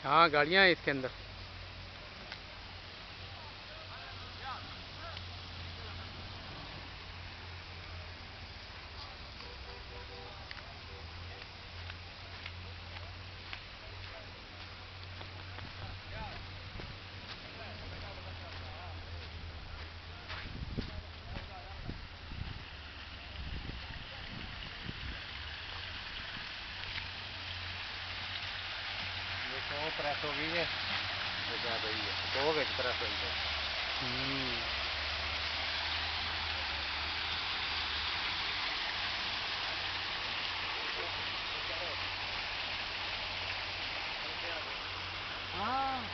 हाँ गाड़ियाँ हैं इसके अंदर। देखो प्रेस हो गई है, तो क्या गई है तो प्रेस हो गई है।